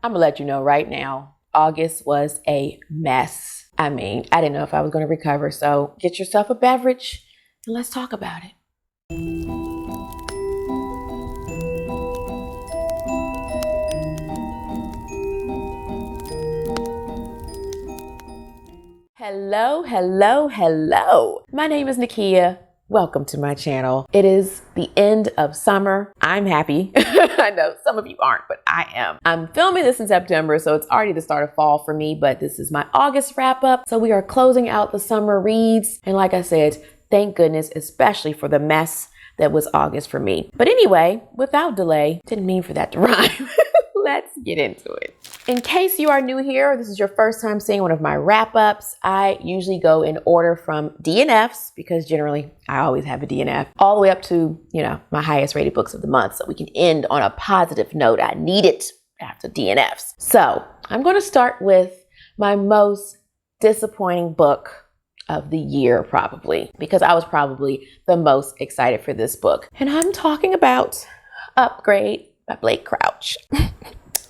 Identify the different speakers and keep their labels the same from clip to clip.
Speaker 1: I'm gonna let you know right now, August was a mess. I mean, I didn't know if I was gonna recover, so get yourself a beverage and let's talk about it. Hello, hello, hello. My name is Nakia. Welcome to my channel. It is the end of summer. I'm happy. I know some of you aren't, but I am. I'm filming this in September, so it's already the start of fall for me, but this is my August wrap up. So we are closing out the summer reads. And like I said, thank goodness, especially for the mess that was August for me. But anyway, without delay, didn't mean for that to rhyme. Let's get into it. In case you are new here, or this is your first time seeing one of my wrap-ups, I usually go in order from DNFs, because generally I always have a DNF, all the way up to, my highest rated books of the month, so we can end on a positive note. I need it after DNFs. So I'm going to start with my most disappointing book of the year, probably, because I was probably the most excited for this book. And I'm talking about Upgrade by Blake Crouch.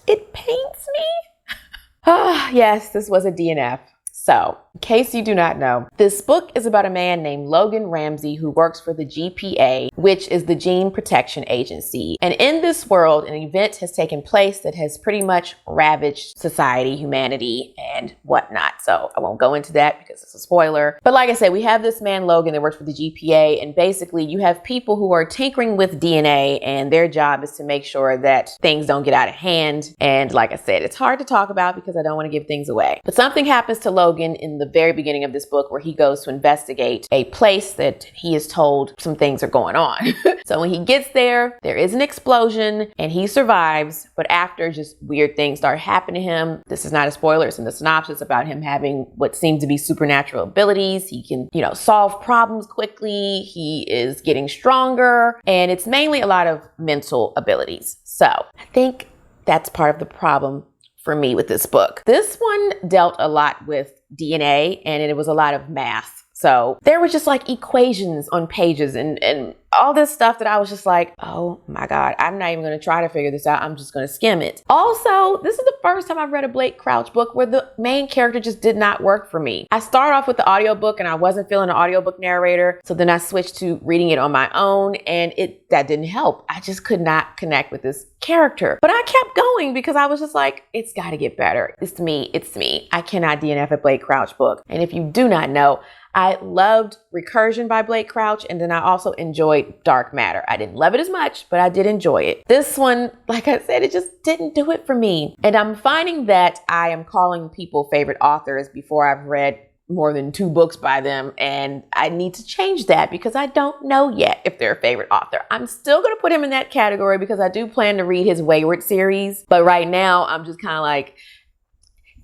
Speaker 1: It pains me. Yes, this was a DNF. So, in case you do not know, this book is about a man named Logan Ramsey who works for the GPA, which is the Gene Protection Agency. And in this world, an event has taken place that has pretty much ravaged society, humanity, and whatnot. So I won't go into that because it's a spoiler. But like I said, we have this man, Logan, that works for the GPA. And basically you have people who are tinkering with DNA, and their job is to make sure that things don't get out of hand. And like I said, it's hard to talk about because I don't want to give things away. But something happens to Logan in the very beginning of this book where he goes to investigate a place that he is told some things are going on. So when he gets there, there is an explosion and he survives, but after just weird things start happening to him. This is not a spoiler, it's in the synopsis about him having what seems to be supernatural abilities. He can, solve problems quickly. He is getting stronger, and it's mainly a lot of mental abilities. So I think that's part of the problem for me with this book. This one dealt a lot with DNA, and it was a lot of math. So there were just like equations on pages and all this stuff that I was just like, oh my God, I'm not even going to try to figure this out. I'm just going to skim it. Also, this is the first time I've read a Blake Crouch book where the main character just did not work for me. I started off with the audiobook and I wasn't feeling an audiobook narrator. So then I switched to reading it on my own, and that didn't help. I just could not connect with this character. But I kept going because I was just like, it's got to get better. It's me. I cannot DNF a Blake Crouch book. And if you do not know, I loved Recursion by Blake Crouch, and then I also enjoyed Dark Matter. I didn't love it as much, but I did enjoy it. This one, like I said, it just didn't do it for me. And I'm finding that I am calling people favorite authors before I've read more than 2 books by them, and I need to change that because I don't know yet if they're a favorite author. I'm still going to put him in that category because I do plan to read his Wayward series, but right now I'm just kind of like,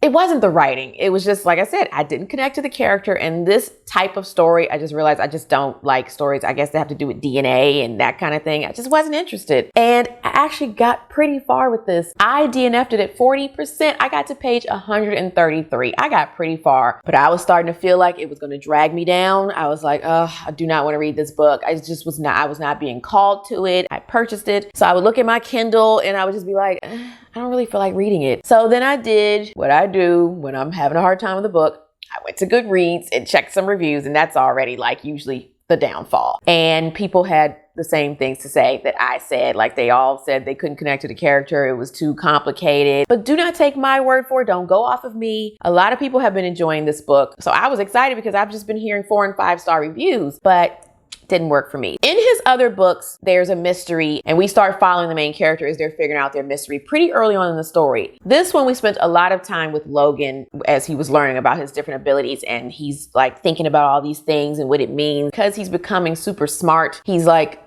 Speaker 1: it wasn't the writing. It was just, like I said, I didn't connect to the character, and this type of story, I just realized I just don't like stories. I guess they have to do with DNA and that kind of thing. I just wasn't interested. And I actually got pretty far with this. I DNF'd it at 40%. I got to page 133. I got pretty far, but I was starting to feel like it was going to drag me down. I was like, oh, I do not want to read this book. I was not being called to it. I purchased it. So I would look at my Kindle and I would just be like, I don't really feel like reading it. So then I did what I do when I'm having a hard time with a book. I went to Goodreads and checked some reviews, and that's already like usually the downfall. And people had the same things to say that I said. Like, they all said they couldn't connect to the character. It was too complicated. But do not take my word for it. Don't go off of me. A lot of people have been enjoying this book. So I was excited because I've just been hearing 4 and 5-star reviews, but didn't work for me. In his other books, there's a mystery, and we start following the main character as they're figuring out their mystery pretty early on in the story. This one, we spent a lot of time with Logan as he was learning about his different abilities, and he's like thinking about all these things and what it means. Because he's becoming super smart, he's like,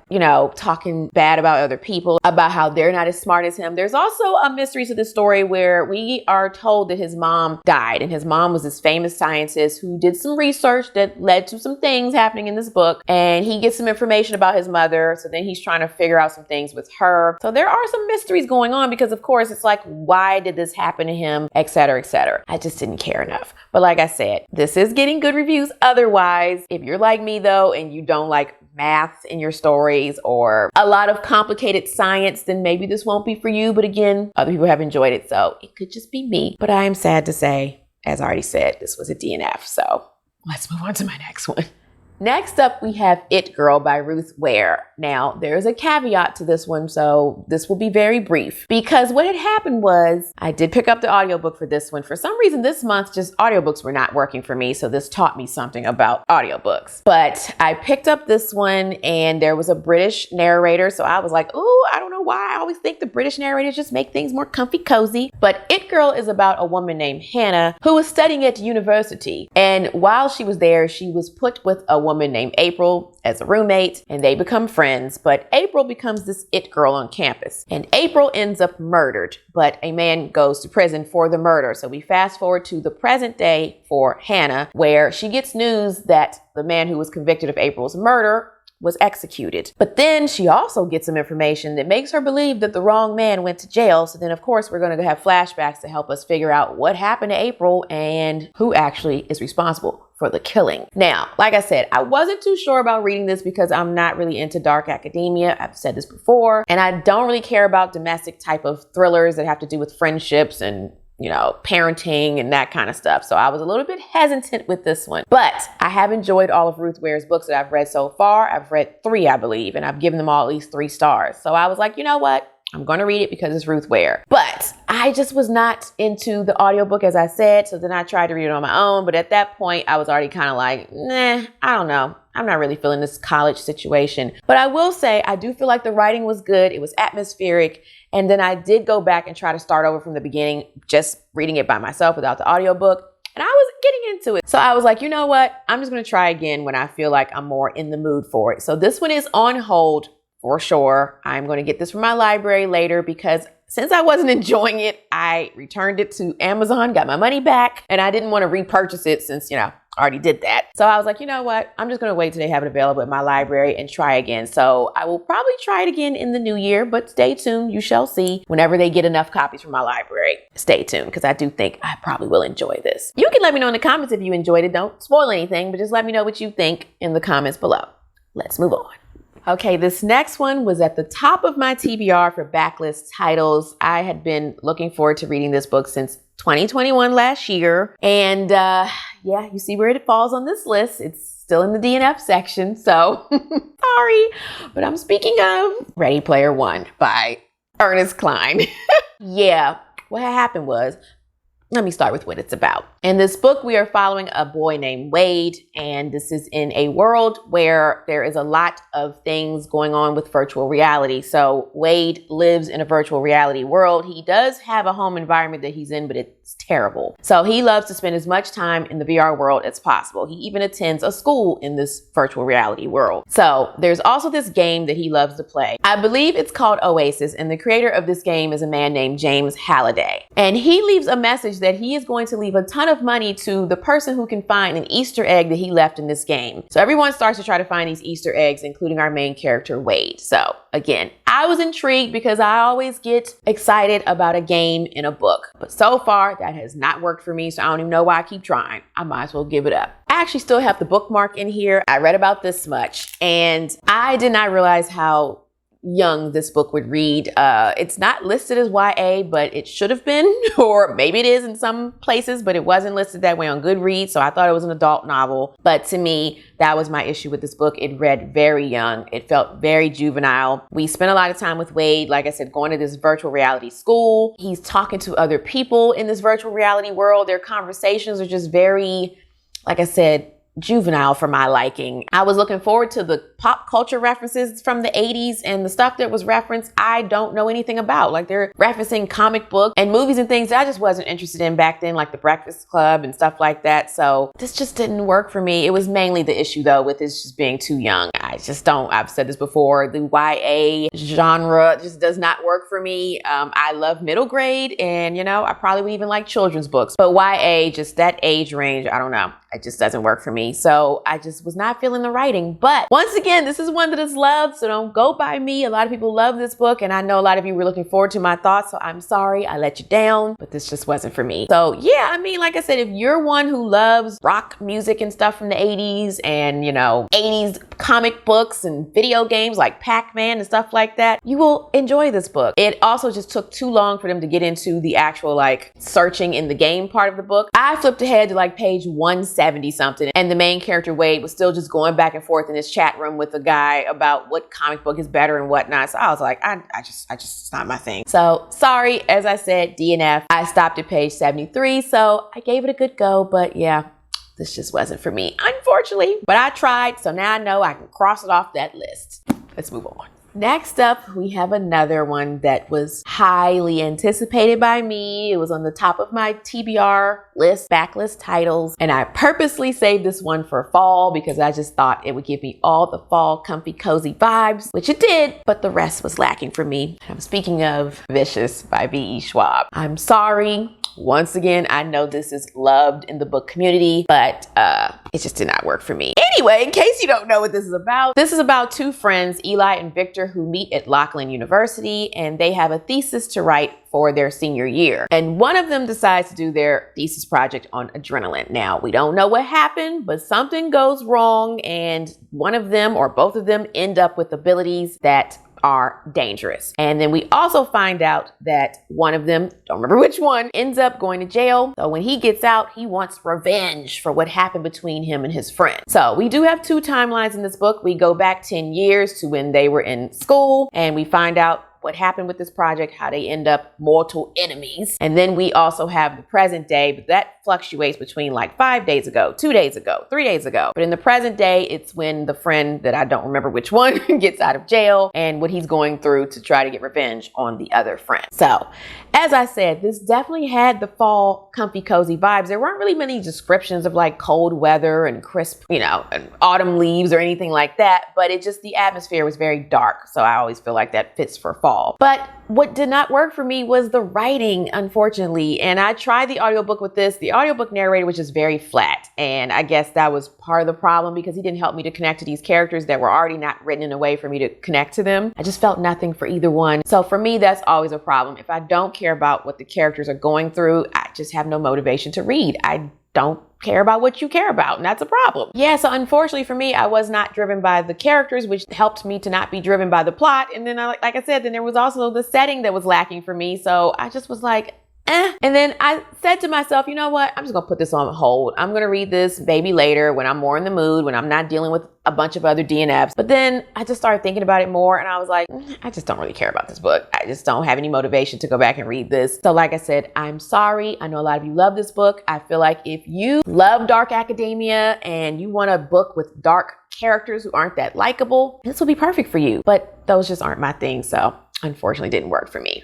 Speaker 1: talking bad about other people, about how they're not as smart as him. There's also a mystery to the story where we are told that his mom died, and his mom was this famous scientist who did some research that led to some things happening in this book, and he gets some information about his mother. So then he's trying to figure out some things with her. So there are some mysteries going on because, of course, it's like, why did this happen to him, etc., etc. I just didn't care enough. But like I said, this is getting good reviews otherwise. If you're like me though, and you don't like math in your stories or a lot of complicated science, then maybe this won't be for you. But again, other people have enjoyed it, so it could just be me. But I am sad to say, as I already said, this was a DNF. So let's move on to my next one. Next up, we have It Girl by Ruth Ware. Now, there's a caveat to this one, so this will be very brief. Because what had happened was, I did pick up the audiobook for this one. For some reason this month, just audiobooks were not working for me, so this taught me something about audiobooks. But I picked up this one, and there was a British narrator, so I was like, ooh, I don't know why. I always think the British narrators just make things more comfy cozy. But It Girl is about a woman named Hannah who was studying at university. And while she was there, she was put with a woman named April as a roommate, and they become friends. But April becomes this it girl on campus, and April ends up murdered, but a man goes to prison for the murder. So we fast forward to the present day for Hannah, where she gets news that the man who was convicted of April's murder was executed. But then she also gets some information that makes her believe that the wrong man went to jail. So then, of course, we're going to have flashbacks to help us figure out what happened to April and who actually is responsible for the killing. Now, like I said, I wasn't too sure about reading this because I'm not really into dark academia. I've said this before, and I don't really care about domestic type of thrillers that have to do with friendships and, you know, parenting and that kind of stuff. So I was a little bit hesitant with this one, but I have enjoyed all of Ruth Ware's books that I've read so far. I've read 3, I believe, and I've given them all at least 3 stars. So I was like, you know what? I'm going to read it because it's Ruth Ware. But I just was not into the audiobook, as I said. So then I tried to read it on my own. But at that point, I was already kind of like, nah, I don't know. I'm not really feeling this college situation. But I will say, I do feel like the writing was good. It was atmospheric. And then I did go back and try to start over from the beginning, just reading it by myself without the audiobook. And I was getting into it. So I was like, you know what? I'm just going to try again when I feel like I'm more in the mood for it. So this one is on hold. For sure. I'm going to get this from my library later because since I wasn't enjoying it, I returned it to Amazon, got my money back, and I didn't want to repurchase it since, you know, I already did that. So I was like, you know what? I'm just going to wait till they have it available at my library and try again. So I will probably try it again in the new year, but stay tuned. You shall see whenever they get enough copies from my library. Stay tuned because I do think I probably will enjoy this. You can let me know in the comments if you enjoyed it. Don't spoil anything, but just let me know what you think in the comments below. Let's move on. Okay, this next one was at the top of my TBR for backlist titles. I had been looking forward to reading this book since 2021 last year. And yeah, you see where it falls on this list. It's still in the DNF section, so sorry. But I'm speaking of Ready Player One by Ernest Cline. Yeah, what happened was, let me start with what it's about. In this book, we are following a boy named Wade, and this is in a world where there is a lot of things going on with virtual reality. So Wade lives in a virtual reality world. He does have a home environment that he's in, but it's terrible. So he loves to spend as much time in the VR world as possible. He even attends a school in this virtual reality world. So there's also this game that he loves to play. I believe it's called Oasis, and the creator of this game is a man named James Halliday. And he leaves a message that he is going to leave a ton of money to the person who can find an Easter egg that he left in this game. So everyone starts to try to find these Easter eggs, including our main character, Wade. So again, I was intrigued because I always get excited about a game in a book. But so far, that has not worked for me, so I don't even know why I keep trying. I might as well give it up. I actually still have the bookmark in here. I read about this much, and I did not realize how young this book would read. It's not listed as YA, but it should have been, or maybe it is in some places, but it wasn't listed that way on Goodreads, so I thought it was an adult novel. But to me, that was my issue with this book. It read very young. It felt very juvenile. We spent a lot of time with Wade, like I said, going to this virtual reality school. He's talking to other people in this virtual reality world. Their conversations are just very, like I said, juvenile for my liking. I was looking forward to the pop culture references from the 80s, and the stuff that was referenced, I don't know anything about. Like, they're referencing comic books and movies and things that I just wasn't interested in back then, like The Breakfast Club and stuff like that. So this just didn't work for me. It was mainly the issue though with this just being too young. I just don't, I've said this before, the YA genre just does not work for me. I love middle grade, and you know, I probably would even like children's books, but YA, just that age range, I don't know. It just doesn't work for me. So I just was not feeling the writing. But once again, this is one that is loved, so don't go by me. A lot of people love this book, and I know a lot of you were looking forward to my thoughts, so I'm sorry I let you down, but this just wasn't for me. So yeah, I mean, like I said, if you're one who loves rock music and stuff from the 80s and, you know, 80s comic books and video games like Pac-Man and stuff like that, you will enjoy this book. It also just took too long for them to get into the actual like searching in the game part of the book. I flipped ahead to like page 170 something, and the main character Wade was still just going back and forth in his chat room with a guy about what comic book is better and whatnot. So I was like, I just it's not my thing. So sorry, as I said, DNF. I stopped at page 73, so I gave it a good go, but yeah, this just wasn't for me, unfortunately. But I tried, so now I know I can cross it off that list. Let's move on. Next up, we have another one that was highly anticipated by me. It was on the top of my TBR list, backlist titles, and I purposely saved this one for fall because I just thought it would give me all the fall comfy cozy vibes, which it did, but the rest was lacking for me. I'm speaking of Vicious by V.E. Schwab. I'm sorry. Once again, I know this is loved in the book community, but it just did not work for me. Anyway, in case you don't know what this is about two friends, Eli and Victor, who meet at Lachlan University, and they have a thesis to write for their senior year. And one of them decides to do their thesis project on adrenaline. Now, we don't know what happened, but something goes wrong, and one of them or both of them end up with abilities that are dangerous. And then we also find out that one of them, don't remember which one, ends up going to jail. So when he gets out, he wants revenge for what happened between him and his friend. So we do have two timelines in this book. We go back 10 years to when they were in school, and we find out what happened with this project, how they end up mortal enemies. And then we also have the present day, but that fluctuates between like 5 days ago, 2 days ago, 3 days ago. But in the present day, it's when the friend that I don't remember which one gets out of jail and what he's going through to try to get revenge on the other friend. So as I said, this definitely had the fall comfy cozy vibes. There weren't really many descriptions of like cold weather and crisp, and autumn leaves or anything like that, but the atmosphere was very dark. So I always feel like that fits for fall. But what did not work for me was the writing, unfortunately. And I tried the audiobook with this. The audiobook narrator was just very flat. And I guess that was part of the problem because he didn't help me to connect to these characters that were already not written in a way for me to connect to them. I just felt nothing for either one. So for me, that's always a problem. If I don't care about what the characters are going through, I just have no motivation to read. I don't care about what you care about, and that's a problem. Yeah, so unfortunately for me, I was not driven by the characters, which helped me to not be driven by the plot. And then, like I said, then there was also the setting that was lacking for me. So I just was like, And then I said to myself, you know what? I'm just gonna put this on hold. I'm gonna read this maybe later when I'm more in the mood, when I'm not dealing with a bunch of other DNFs. But then I just started thinking about it more, and I was like, I just don't really care about this book. I just don't have any motivation to go back and read this. So like I said, I'm sorry. I know a lot of you love this book. I feel like if you love dark academia and you want a book with dark characters who aren't that likable, this will be perfect for you. But those just aren't my thing. So unfortunately, didn't work for me.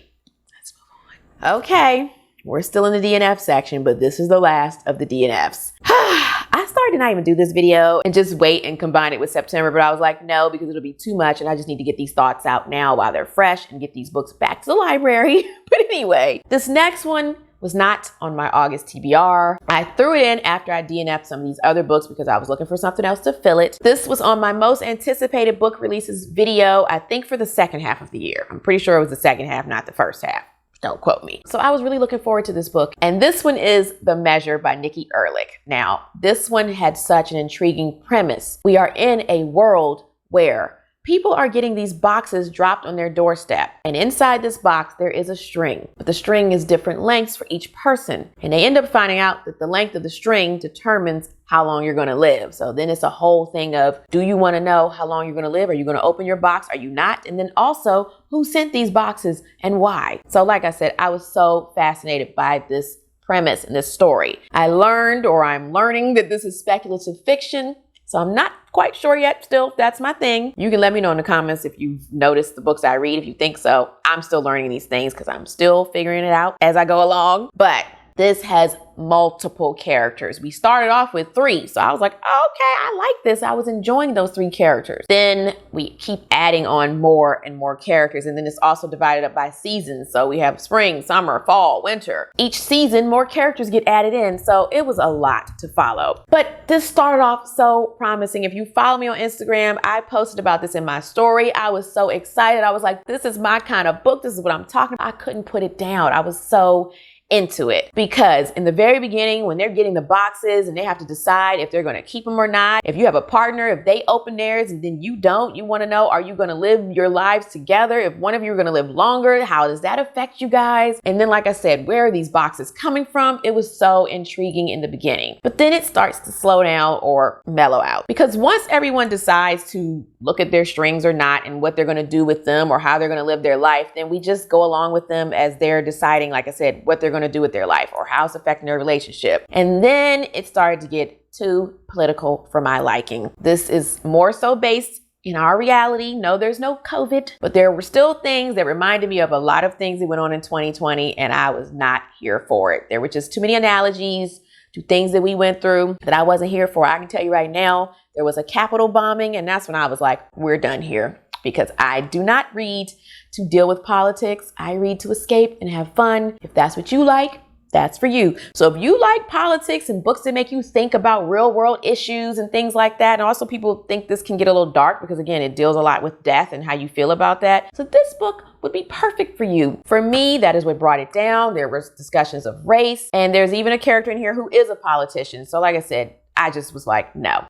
Speaker 1: Let's move on. Okay. We're still in the DNF section, but this is the last of the DNFs. I started to not even do this video and just wait and combine it with September, but I was like, no, because it'll be too much and I just need to get these thoughts out now while they're fresh and get these books back to the library. But anyway, this next one was not on my August TBR. I threw it in after I DNF'd some of these other books because I was looking for something else to fill it. This was on my most anticipated book releases video, I think for the second half of the year. I'm pretty sure it was the second half, not the first half. Don't quote me. So I was really looking forward to this book. And this one is The Measure by Nikki Ehrlich. Now, this one had such an intriguing premise. We are in a world where people are getting these boxes dropped on their doorstep. And inside this box, there is a string. But the string is different lengths for each person. And they end up finding out that the length of the string determines how long you're going to live. So then it's a whole thing of, do you want to know how long you're going to live? Are you going to open your box? Are you not? And then also, who sent these boxes and why? So like I said, I was so fascinated by this premise and this story. I'm learning that this is speculative fiction. So I'm not quite sure yet still if that's my thing. You can let me know in the comments if you've noticed the books I read, if you think so. I'm still learning these things because I'm still figuring it out as I go along. But this has multiple characters. We started off with 3. So I was like, okay, I like this. I was enjoying those 3 characters. Then we keep adding on more and more characters. And then it's also divided up by seasons. So we have spring, summer, fall, winter. Each season, more characters get added in. So it was a lot to follow. But this started off so promising. If you follow me on Instagram, I posted about this in my story. I was so excited. I was like, this is my kind of book. This is what I'm talking about. I couldn't put it down. I was so into it, because in the very beginning, when they're getting the boxes and they have to decide if they're going to keep them or not, if you have a partner, if they open theirs and then you don't, you want to know, are you going to live your lives together? If one of you are going to live longer, how does that affect you guys? And then, like I said, where are these boxes coming from? It was so intriguing in the beginning, but then it starts to slow down or mellow out, because once everyone decides to look at their strings or not and what they're going to do with them or how they're going to live their life, then we just go along with them as they're deciding, like I said, what they're going to do with their life or how it's affecting their relationship. And then it started to get too political for my liking. This is more so based in our reality. No, there's no COVID, but there were still things that reminded me of a lot of things that went on in 2020, and I was not here for it. There were just too many analogies to things that we went through that I wasn't here for. I can tell you right now, there was a Capitol bombing, and that's when I was like, we're done here, because I do not read to deal with politics. I read to escape and have fun. If that's what you like, that's for you. So if you like politics and books that make you think about real world issues and things like that, and also people think this can get a little dark because again, it deals a lot with death and how you feel about that. So this book would be perfect for you. For me, that is what brought it down. There was discussions of race, and there's even a character in here who is a politician. So like I said, I just was like, no,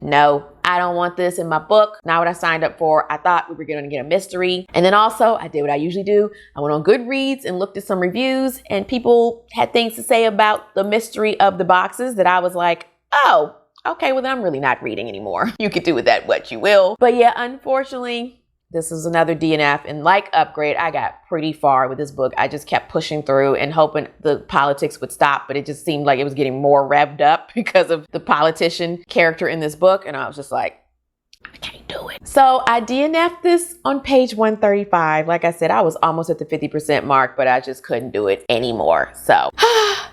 Speaker 1: I don't want this in my book. Not what I signed up for. I thought we were going to get a mystery. And then also I did what I usually do. I went on Goodreads and looked at some reviews, and people had things to say about the mystery of the boxes that I was like, oh, okay, well then I'm really not reading anymore. You could do with that what you will. But yeah, unfortunately, this is another DNF, and like Upgrade, I got pretty far with this book. I just kept pushing through and hoping the politics would stop, but it just seemed like it was getting more revved up because of the politician character in this book. And I was just like, I can't do it. So I DNF'd this on page 135. Like I said, I was almost at the 50% mark, but I just couldn't do it anymore. So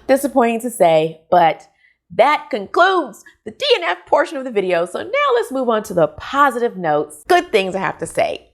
Speaker 1: disappointing to say, but that concludes the DNF portion of the video. So now let's move on to the positive notes. Good things I have to say.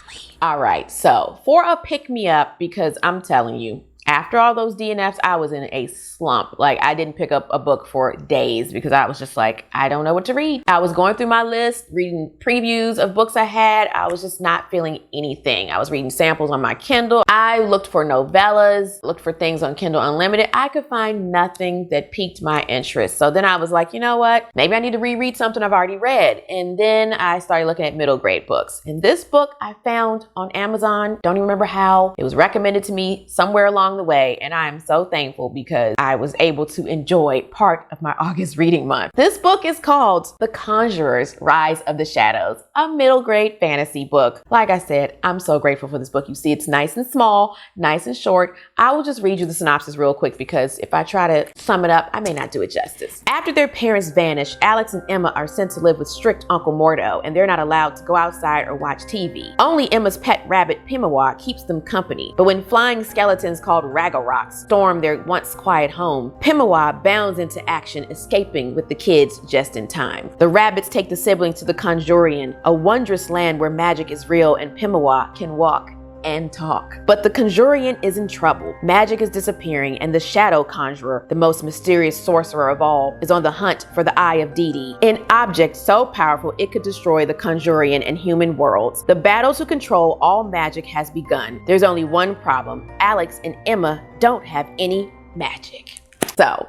Speaker 1: Finally. All right. So for a pick me up, because I'm telling you, after all those DNFs, I was in a slump. Like I didn't pick up a book for days because I was just like, I don't know what to read. I was going through my list, reading previews of books I had. I was just not feeling anything. I was reading samples on my Kindle. I looked for novellas, looked for things on Kindle Unlimited. I could find nothing that piqued my interest. So then I was like, you know what? Maybe I need to reread something I've already read. And then I started looking at middle grade books. And this book I found on Amazon. Don't even remember how. It was recommended to me somewhere along the way, and I am so thankful because I was able to enjoy part of my August reading month. This book is called The Conjurer's Rise of the Shadows, a middle grade fantasy book. Like I said, I'm so grateful for this book. You see, it's nice and small, nice and short. I will just read you the synopsis real quick because if I try to sum it up, I may not do it justice. After their parents vanish, Alex and Emma are sent to live with strict Uncle Mordo, and they're not allowed to go outside or watch TV. Only Emma's pet rabbit, Pimawa, keeps them company. But when flying skeletons called Raggaroks storm their once quiet home, Pimawa bounds into action, escaping with the kids just in time. The rabbits take the siblings to the Conjurian, a wondrous land where magic is real and Pimawa can walk and talk. But the Conjurian is in trouble. Magic is disappearing, and the Shadow Conjurer, the most mysterious sorcerer of all, is on the hunt for the Eye of Didi, an object so powerful it could destroy the Conjurian and human worlds. The battle to control all magic has begun. There's only one problem. Alex and Emma don't have any magic. So,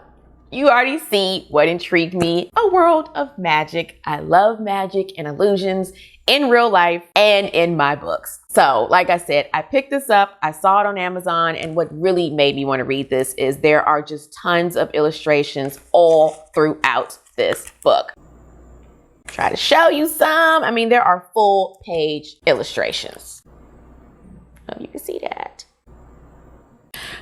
Speaker 1: you already see what intrigued me. A world of magic. I love magic and illusions in real life and in my books. So like I said, I picked this up, I saw it on Amazon, and what really made me want to read this is there are just tons of illustrations all throughout this book. Try to show you some. I mean, there are full page illustrations. Oh, you can see that.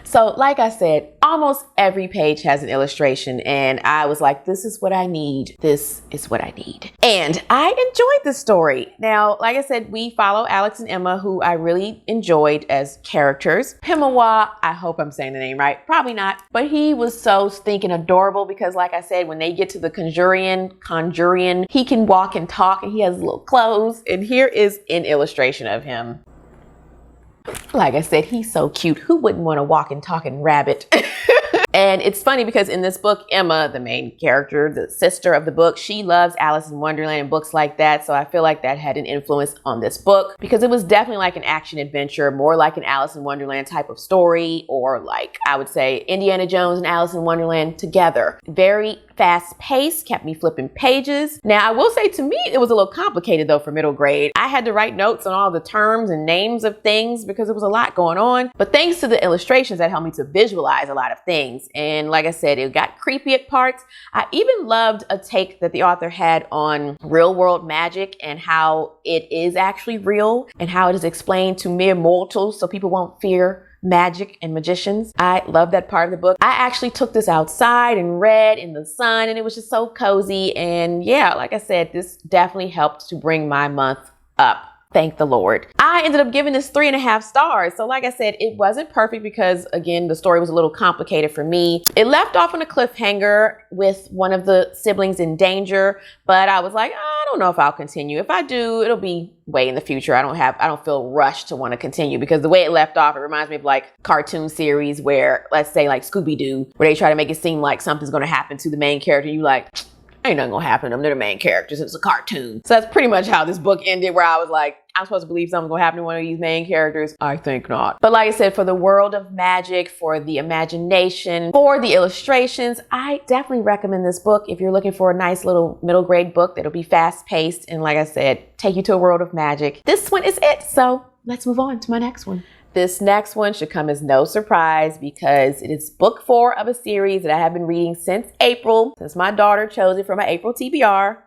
Speaker 1: So like I said, almost every page has an illustration, and I was like, this is what I need. This is what I need. And I enjoyed the story. Now, like I said, we follow Alex and Emma, who I really enjoyed as characters. Pimawa, I hope I'm saying the name right. Probably not. But he was so stinking adorable because like I said, when they get to the Conjurian, he can walk and talk, and he has little clothes. And here is an illustration of him. Like I said, he's so cute. Who wouldn't want a walking, talking rabbit? And it's funny because in this book, Emma, the main character, the sister of the book, she loves Alice in Wonderland and books like that. So I feel like that had an influence on this book because it was definitely like an action adventure, more like an Alice in Wonderland type of story, or like I would say Indiana Jones and Alice in Wonderland together. Very fast paced, kept me flipping pages. Now I will say, to me, it was a little complicated though for middle grade. I had to write notes on all the terms and names of things because it was a lot going on. But thanks to the illustrations, that helped me to visualize a lot of things. And like I said, it got creepy at parts. I even loved a take that the author had on real world magic and how it is actually real and how it is explained to mere mortals so people won't fear magic and magicians. I love that part of the book. I actually took this outside and read in the sun, and it was just so cozy. And yeah, like I said, this definitely helped to bring my month up. Thank the Lord. I ended up giving this 3.5 stars. So like I said, it wasn't perfect because, again, the story was a little complicated for me. It left off on a cliffhanger with one of the siblings in danger, but I was like, I don't know if I'll continue. If I do, it'll be way in the future. I don't feel rushed to want to continue because the way it left off, it reminds me of like cartoon series where, let's say like Scooby-Doo, where they try to make it seem like something's going to happen to the main character. You like, ain't nothing gonna happen to them. They're the main characters. It's a cartoon. So that's pretty much how this book ended, where I was like, I'm supposed to believe something's gonna happen to one of these main characters. I think not. But like I said, for the world of magic, for the imagination, for the illustrations, I definitely recommend this book if you're looking for a nice little middle grade book that'll be fast paced and, like I said, take you to a world of magic. This one is it. So let's move on to my next one. This next one should come as no surprise because it is book 4 of a series that I have been reading since April, since my daughter chose it for my April TBR.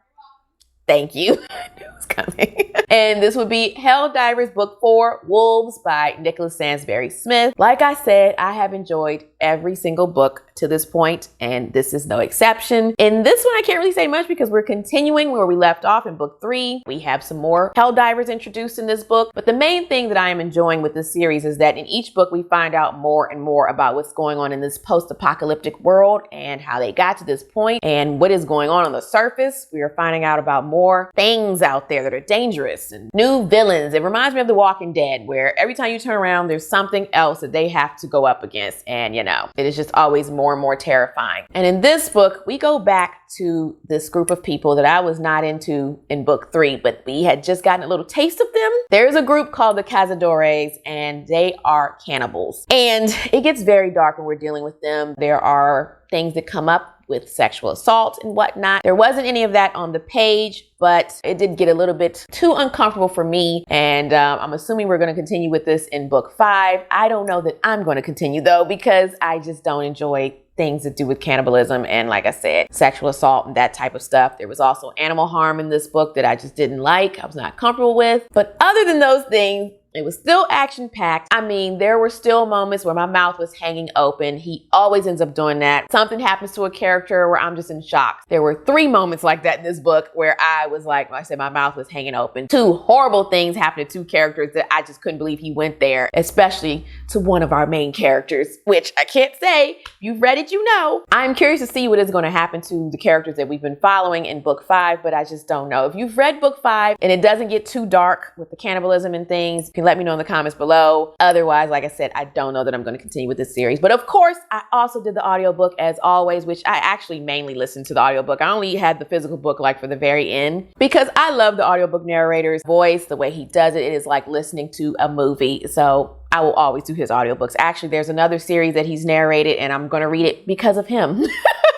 Speaker 1: Thank you. I knew it was coming. And this would be Helldivers Book 4, Wolves by Nicholas Sansbury Smith. Like I said, I have enjoyed every single book to this point, and this is no exception. In this one, I can't really say much because we're continuing where we left off in book 3. We have some more Helldivers introduced in this book, but the main thing that I am enjoying with this series is that in each book, we find out more and more about what's going on in this post-apocalyptic world and how they got to this point and what is going on the surface. We are finding out about more things out there that are dangerous and new villains. It reminds me of The Walking Dead, where every time you turn around, there's something else that they have to go up against. And you know, it is just always more and more terrifying. And in this book, we go back to this group of people that I was not into in book 3, but we had just gotten a little taste of them. There's a group called the Cazadores, and they are cannibals. And it gets very dark when we're dealing with them. There are things that come up with sexual assault and whatnot. There wasn't any of that on the page, but it did get a little bit too uncomfortable for me. And I'm assuming we're going to continue with this in book 5. I don't know that I'm going to continue though, because I just don't enjoy things that do with cannibalism and, like I said, sexual assault and that type of stuff. There was also animal harm in this book that I just didn't like. I was not comfortable with. But other than those things, it was still action-packed. I mean, there were still moments where my mouth was hanging open. He always ends up doing that. Something happens to a character where I'm just in shock. There were 3 moments like that in this book where I was like I said, my mouth was hanging open. 2 horrible things happened to 2 characters that I just couldn't believe he went there, especially to one of our main characters, which I can't say. If you've read it, you know. I'm curious to see what is going to happen to the characters that we've been following in book 5, but I just don't know. If you've read book 5 and it doesn't get too dark with the cannibalism and things, you can let me know in the comments below. Otherwise, like I said, I don't know that I'm going to continue with this series. But of course, I also did the audiobook as always, which I actually mainly listened to the audiobook. I only had the physical book like for the very end because I love the audiobook narrator's voice, the way he does it. It is like listening to a movie. So I will always do his audiobooks. Actually, there's another series that he's narrated and I'm going to read it because of him.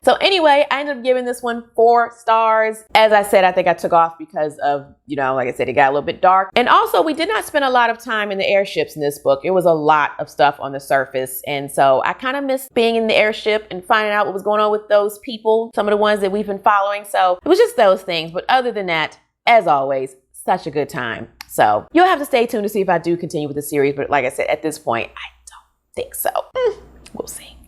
Speaker 1: So anyway, I ended up giving this one 4 stars. As I said, I think I took off because of, you know, like I said, it got a little bit dark. And also, we did not spend a lot of time in the airships in this book. It was a lot of stuff on the surface. And so I kind of missed being in the airship and finding out what was going on with those people, some of the ones that we've been following. So it was just those things. But other than that, as always, such a good time. So you'll have to stay tuned to see if I do continue with the series. But like I said, at this point, I don't think so. We'll see.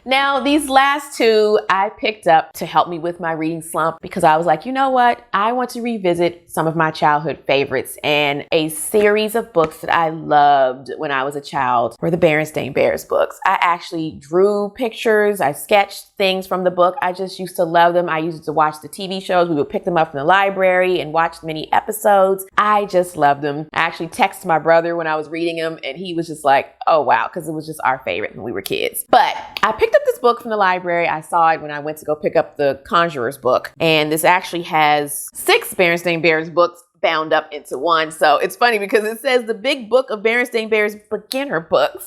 Speaker 1: Now, these last 2 I picked up to help me with my reading slump because I was like, you know what? I want to revisit some of my childhood favorites, and a series of books that I loved when I was a child were the Berenstain Bears books. I actually drew pictures. I sketched things from the book. I just used to love them. I used to watch the TV shows. We would pick them up from the library and watch many episodes. I just loved them. I actually texted my brother when I was reading them, and he was just like, oh, wow, because it was just our favorite when we were kids. But I picked up this book from the library. I saw it when I went to go pick up the Conjurer's book. And this actually has 6 Berenstain Bears books bound up into one. So it's funny because it says the big book of Berenstain Bears beginner books.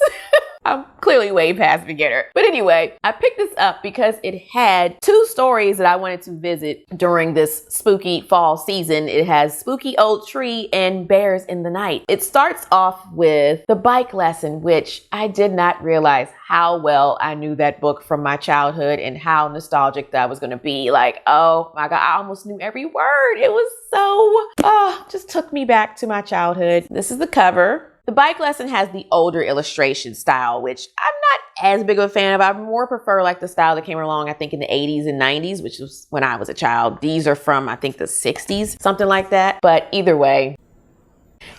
Speaker 1: I'm clearly way past beginner. But anyway, I picked this up because it had 2 stories that I wanted to visit during this spooky fall season. It has Spooky Old Tree and Bears in the Night. It starts off with The Bike Lesson, which I did not realize how well I knew that book from my childhood and how nostalgic that was going to be. Like, oh my God, I almost knew every word. It was so, just took me back to my childhood. This is the cover. The Bike Lesson has the older illustration style, which I'm not as big of a fan of. I more prefer like the style that came along, I think, in the 80s and 90s, which was when I was a child. These are from, I think, the 60s, something like that. But either way,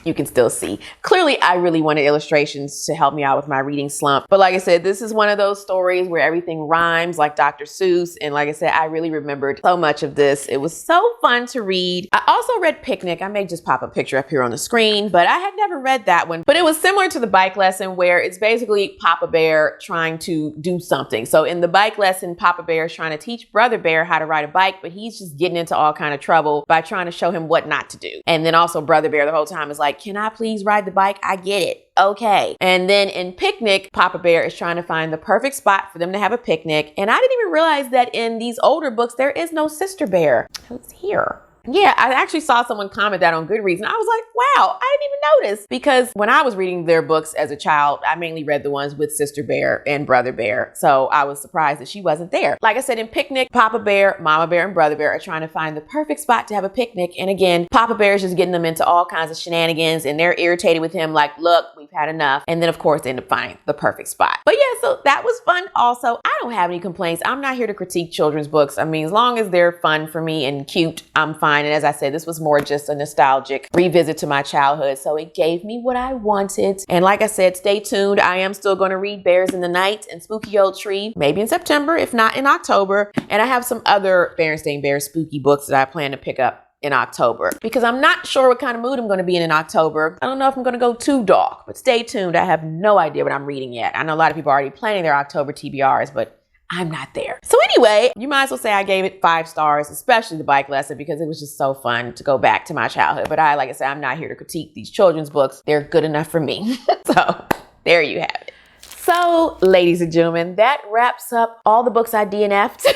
Speaker 1: you can still see. Clearly, I really wanted illustrations to help me out with my reading slump. But like I said, this is one of those stories where everything rhymes like Dr. Seuss. And like I said, I really remembered so much of this. It was so fun to read. I also read Picnic. I may just pop a picture up here on the screen, but I had never read that one. But it was similar to The Bike Lesson, where it's basically Papa Bear trying to do something. So in The Bike Lesson, Papa Bear is trying to teach Brother Bear how to ride a bike, but he's just getting into all kind of trouble by trying to show him what not to do. And then also Brother Bear the whole time is like, can I please ride the bike? I get it. Okay. And then in Picnic, Papa Bear is trying to find the perfect spot for them to have a picnic. And I didn't even realize that in these older books, there is no sister bear. Who's here? Yeah, I actually saw someone comment that on Goodreads, and I was like, wow, I didn't even notice. Because when I was reading their books as a child, I mainly read the ones with Sister Bear and Brother Bear. So I was surprised that she wasn't there. Like I said, in Picnic, Papa Bear, Mama Bear, and Brother Bear are trying to find the perfect spot to have a picnic. And again, Papa Bear is just getting them into all kinds of shenanigans, and they're irritated with him like, look, we've had enough. And then of course, they end up finding the perfect spot. But yeah, so that was fun also. I don't have any complaints. I'm not here to critique children's books. I mean, as long as they're fun for me and cute, I'm fine. And as I said, this was more just a nostalgic revisit to my childhood. So it gave me what I wanted. And like I said, stay tuned. I am still going to read Bears in the Night and Spooky Old Tree, maybe in September, if not in October. And I have some other Berenstain Bears spooky books that I plan to pick up in October, because I'm not sure what kind of mood I'm going to be in October. I don't know if I'm going to go too dark, but stay tuned. I have no idea what I'm reading yet. I know a lot of people are already planning their October TBRs, but I'm not there. So anyway, you might as well say I gave it 5 stars, especially The Bike Lesson, because it was just so fun to go back to my childhood. But like I said, I'm not here to critique these children's books. They're good enough for me. So there you have it. So ladies and gentlemen, that wraps up all the books I DNF'd.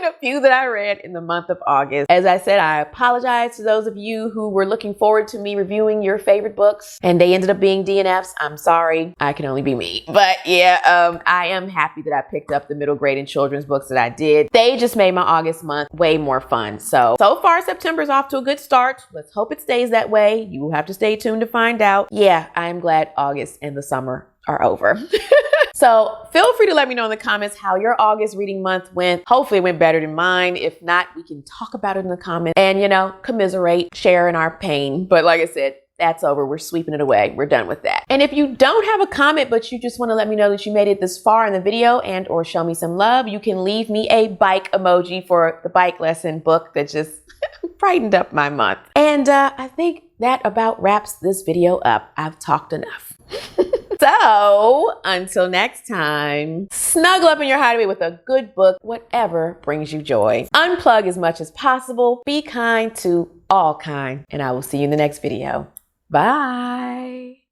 Speaker 1: A few that I read in the month of August. As I said, I apologize to those of you who were looking forward to me reviewing your favorite books and they ended up being DNFs. I'm sorry. I can only be me. But yeah, I am happy that I picked up the middle grade and children's books that I did. They just made my August month way more fun. So far September's off to a good start. Let's hope it stays that way. You will have to stay tuned to find out. Yeah, I am glad August and the summer are over. So feel free to let me know in the comments how your August reading month went. Hopefully it went better than mine. If not, we can talk about it in the comments and, you know, commiserate, share in our pain. But like I said, that's over. We're sweeping it away. We're done with that. And if you don't have a comment, but you just want to let me know that you made it this far in the video and or show me some love, you can leave me a bike emoji for the Bike Lesson book that just brightened up my month. And I think that about wraps this video up. I've talked enough. So until next time, snuggle up in your hideaway with a good book, whatever brings you joy. Unplug as much as possible. Be kind to all kind. And I will see you in the next video. Bye.